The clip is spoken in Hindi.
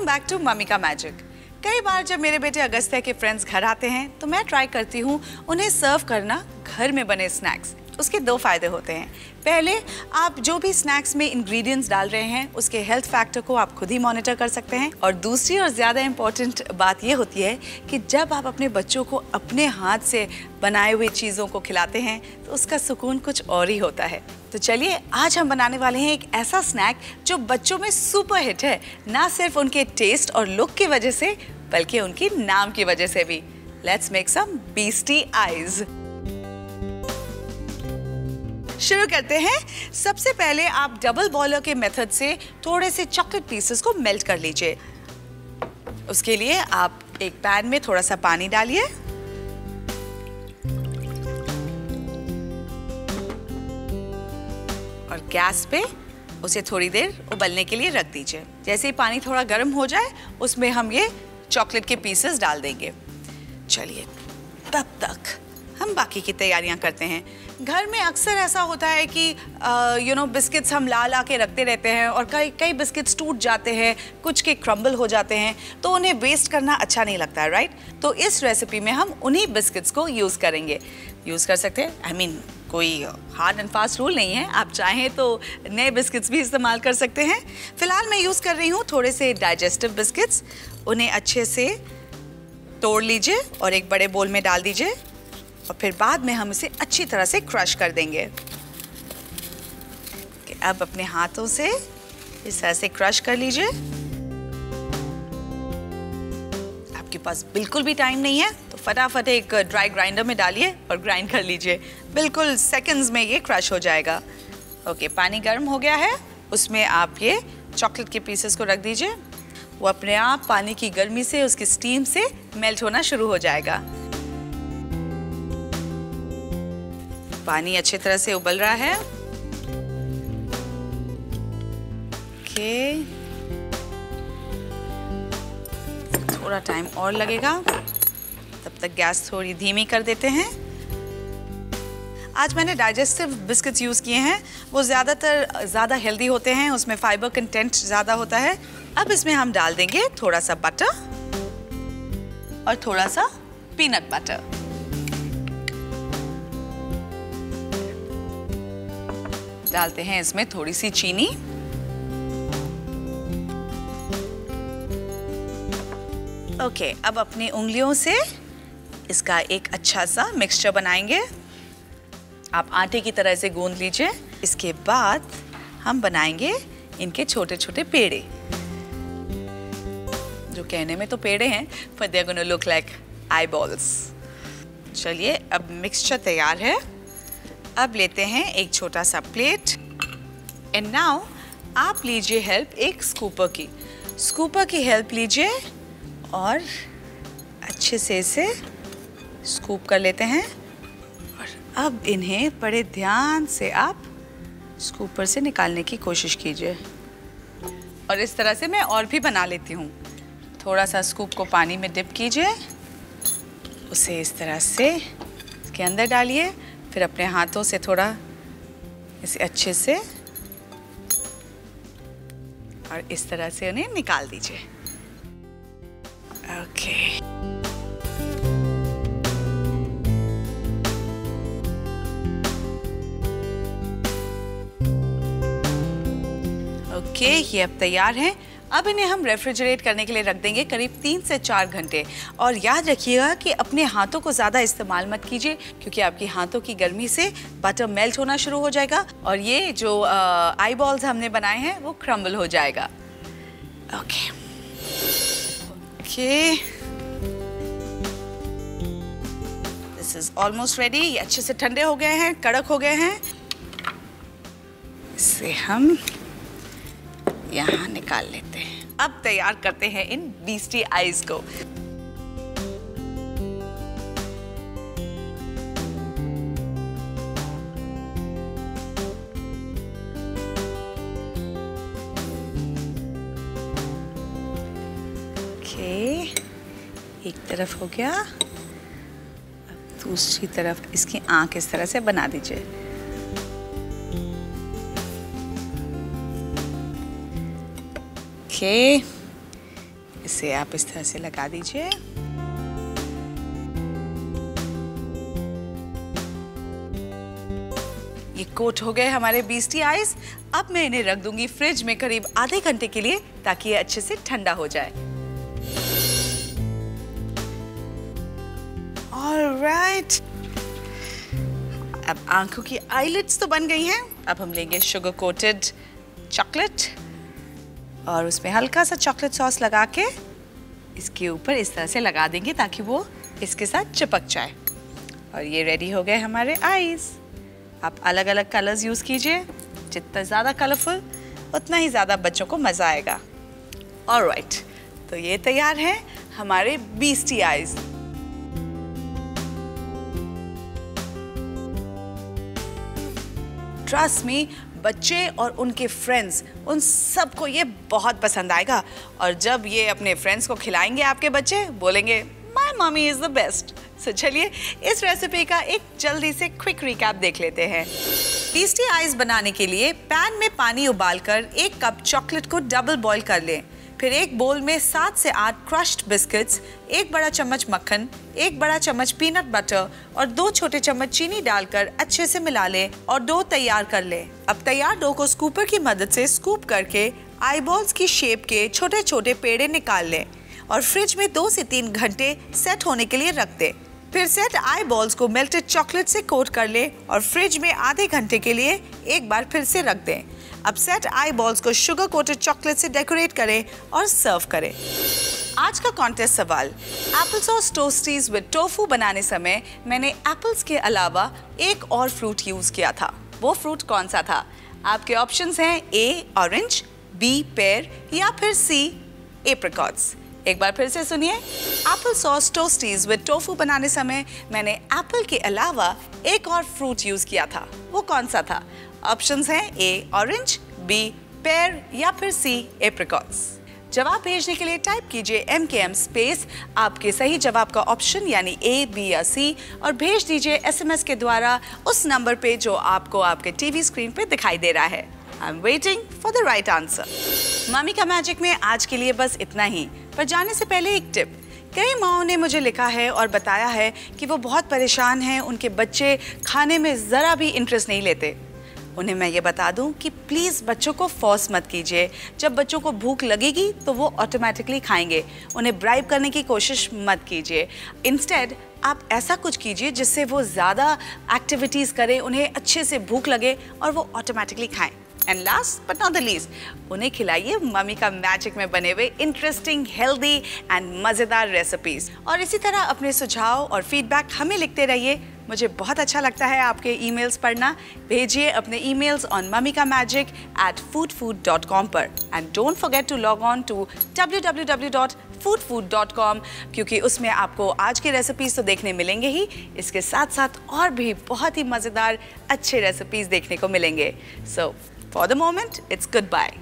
वेलकम बैक टू मम्मी का मैजिक। कई बार जब मेरे बेटे अगस्त्य के फ्रेंड्स घर आते हैं तो मैं ट्राई करती हूँ उन्हें सर्व करना घर में बने स्नैक्स। उसके दो फायदे होते हैं। पहले, आप जो भी स्नैक्स में इंग्रेडिएंट्स डाल रहे हैं उसके हेल्थ फैक्टर को आप खुद ही मॉनिटर कर सकते हैं। और दूसरी और ज़्यादा इम्पॉर्टेंट बात ये होती है कि जब आप अपने बच्चों को अपने हाथ से बनाए हुए चीज़ों को खिलाते हैं तो उसका सुकून कुछ और ही होता है। तो चलिए, आज हम बनाने वाले हैं एक ऐसा स्नैक जो बच्चों में सुपर हिट है, ना सिर्फ उनके टेस्ट और लुक की वजह से बल्कि उनकी नाम की वजह से भी। Let's make some beastie eyes. शुरू करते हैं। सबसे पहले आप डबल बॉयलर के मेथड से थोड़े से चॉकलेट पीसेस को मेल्ट कर लीजिए। उसके लिए आप एक पैन में थोड़ा सा पानी डालिए और गैस पे उसे थोड़ी देर उबलने के लिए रख दीजिए। जैसे ही पानी थोड़ा गर्म हो जाए उसमें हम ये चॉकलेट के पीसेस डाल देंगे। चलिए, तब तक हम बाकी की तैयारियां करते हैं। घर में अक्सर ऐसा होता है कि बिस्किट्स हम ला के रखते रहते हैं और कई बिस्किट्स टूट जाते हैं, कुछ के क्रम्बल हो जाते हैं, तो उन्हें वेस्ट करना अच्छा नहीं लगता है, राइट? तो इस रेसिपी में हम उन्हीं बिस्किट्स को यूज़ करेंगे। यूज़ कर सकते हैं, कोई हार्ड एंड फास्ट रूल नहीं है। आप चाहें तो नए बिस्किट्स भी इस्तेमाल कर सकते हैं। फिलहाल मैं यूज़ कर रही हूँ थोड़े से डाइजेस्टिव बिस्किट्स। उन्हें अच्छे से तोड़ लीजिए और एक बड़े बोल में डाल दीजिए और फिर बाद में हम इसे अच्छी तरह से क्रश कर देंगे। अब अपने हाथों से इस तरह से क्रश कर लीजिए। आपके पास बिल्कुल भी टाइम नहीं है तो फटाफट एक ड्राई ग्राइंडर में डालिए और ग्राइंड कर लीजिए। बिल्कुल सेकंड्स में ये क्रश हो जाएगा। ओके, पानी गर्म हो गया है, उसमें आप ये चॉकलेट के पीसेस को रख दीजिए। वो अपने आप पानी की गर्मी से, उसकी स्टीम से मेल्ट होना शुरू हो जाएगा। पानी अच्छी तरह से उबल रहा है। ओके, थोड़ा टाइम और लगेगा, तब तक गैस थोड़ी धीमी कर देते हैं। आज मैंने डाइजेस्टिव बिस्किट्स यूज़ किए हैं। वो ज़्यादा हेल्दी होते हैं, उसमें फाइबर कंटेंट ज़्यादा होता है। अब इसमें हम डाल देंगे थोड़ा सा बटर और थोड़ा सा पीनट बटर। डालते हैं इसमें थोड़ी सी चीनी। ओके, अब अपनी उंगलियों से इसका एक अच्छा सा मिक्सचर बनाएंगे। आप आटे की तरह से गूंद लीजिए। इसके बाद हम बनाएंगे इनके छोटे छोटे पेड़े, जो कहने में तो पेड़े हैं पर they are gonna look like eyeballs. चलिए, अब मिक्सचर तैयार है। अब लेते हैं एक छोटा सा प्लेट एंड नाउ आप लीजिए हेल्प एक स्कूपर की हेल्प लीजिए और अच्छे से इसे स्कूप कर लेते हैं। और अब इन्हें बड़े ध्यान से आप स्कूपर से निकालने की कोशिश कीजिए। और इस तरह से मैं और भी बना लेती हूँ। थोड़ा सा स्कूप को पानी में डिप कीजिए, उसे इस तरह से इसके अंदर डालिए, फिर अपने हाथों से थोड़ा इसे अच्छे से और इस तरह से उन्हें निकाल दीजिए। ओके, ये अब तैयार हैं। अब इन्हें हम रेफ्रिजरेट करने के लिए रख देंगे करीब 3 से 4 घंटे। और याद रखिएगा कि अपने हाथों को ज़्यादा इस्तेमाल मत कीजिए, क्योंकि आपकी हाथों की गर्मी से बटर मेल्ट होना शुरू हो जाएगा और ये जो आई बॉल्स हमने बनाए हैं वो क्रम्बल हो जाएगा। Okay, this is almost ready. ये अच्छे से ठंडे हो गए हैं, कड़क हो गए हैं। इसे हम यहाँ निकाल लेते हैं। अब तैयार करते हैं इन बीस्टी आइज को। ओके, एक तरफ हो गया, अब दूसरी तरफ इसकी आंख इस तरह से बना दीजिए। ओके, इसे आप इस तरह से लगा दीजिए। ये कोट हो गए हमारे बीस्टी आइज। अब मैं इन्हें रख दूंगी फ्रिज में करीब आधे घंटे के लिए ताकि ये अच्छे से ठंडा हो जाए। ऑलराइट, अब आंखों की आईलिड्स तो बन गई हैं। अब हम लेंगे शुगर कोटेड चॉकलेट और उसमें हल्का सा चॉकलेट सॉस लगा के इसके ऊपर इस तरह से लगा देंगे ताकि वो इसके साथ चिपक जाए। और ये रेडी हो गए हमारे आईज। आप अलग अलग कलर्स यूज़ कीजिए, जितना ज़्यादा कलरफुल उतना ही ज़्यादा बच्चों को मज़ा आएगा। ऑलराइट, तो ये तैयार हैं हमारे बीस्टी आइज। ट्रस्ट मी, बच्चे और उनके फ्रेंड्स उन सबको ये बहुत पसंद आएगा। और जब ये अपने फ्रेंड्स को खिलाएंगे आपके बच्चे बोलेंगे my mummy is the best. So चलिए इस रेसिपी का एक जल्दी से क्विक रिकैप देख लेते हैं। बीस्टी आइज बनाने के लिए पैन में पानी उबालकर 1 कप चॉकलेट को डबल बॉईल कर लें। फिर एक बोल में 7 से 8 क्रश्ड बिस्किट्स, 1 बड़ा चम्मच मक्खन, 1 बड़ा चम्मच पीनट बटर और 2 छोटे चम्मच चीनी डालकर अच्छे से मिला लें और डो तैयार कर लें। अब तैयार डो को स्कूपर की मदद से स्कूप करके आईबॉल्स की शेप के छोटे छोटे पेड़े निकाल लें और फ्रिज में 2 से 3 घंटे सेट होने के लिए रख दें। फिर सेट आई बॉल्स को मेल्टेड चॉकलेट से कोट कर लें और फ्रिज में आधे घंटे के लिए एक बार फिर से रख दें। अब सेट आई बॉल्स को शुगर कोटेड चॉकलेट से डेकोरेट करें और सर्व करें। आज का कॉन्टेस्ट सवाल, एप्पल सॉस टोस्टीज विद टोफू बनाने समय मैंने एप्पल्स के अलावा एक और फ्रूट यूज़ किया था। वो फ्रूट कौन सा था? आपके ऑप्शंस हैं ए ऑरेंज, बी पेयर या फिर सी एप्रिकॉट्स। एक बार फिर से सुनिए, एप्पल सॉस टोस्टीज विद टोफू बनाने समय मैंने एप्पल के अलावा एक और फ्रूट यूज़ किया था। वो कौन सा था? ऑप्शंस हैं ए ऑरेंज, बी पेयर या फिर सी एप्रिकॉट्स। जवाब भेजने के लिए टाइप कीजिए MKM स्पेस आपके सही जवाब का ऑप्शन यानी ए, बी या सी और भेज दीजिए SMS के द्वारा उस नंबर पे जो आपको आपके टीवी स्क्रीन पे दिखाई दे रहा है। I'm waiting for the right answer. Mummy का मैजिक में आज के लिए बस इतना ही। पर जाने से पहले एक टिप, कई माओं ने मुझे लिखा है और बताया है कि वो बहुत परेशान हैं, उनके बच्चे खाने में ज़रा भी इंटरेस्ट नहीं लेते। उन्हें मैं ये बता दूं कि प्लीज़ बच्चों को फोर्स मत कीजिए। जब बच्चों को भूख लगेगी तो वो ऑटोमेटिकली खाएंगे। उन्हें ब्राइब करने की कोशिश मत कीजिए। इंस्टेड आप ऐसा कुछ कीजिए जिससे वो ज़्यादा एक्टिविटीज़ करें, उन्हें अच्छे से भूख लगे और वो ऑटोमेटिकली खाएं। And last but not the least, उन्हें खिलाइए मम्मी का मैजिक में बने हुए इंटरेस्टिंग, हेल्दी एंड मज़ेदार रेसिपीज़। और इसी तरह अपने सुझाव और फीडबैक हमें लिखते रहिए। मुझे बहुत अच्छा लगता है आपके ईमेल्स पढ़ना। भेजिए अपने ईमेल्स ऑन mummykamagic@foodfood.com पर। And don't forget to log on to www.foodfood.com क्योंकि उसमें आपको आज के रेसिपीज़ तो देखने मिलेंगे ही, इसके साथ साथ और भी बहुत ही मज़ेदार अच्छे रेसिपीज़ देखने को मिलेंगे। So for the moment it's good bye.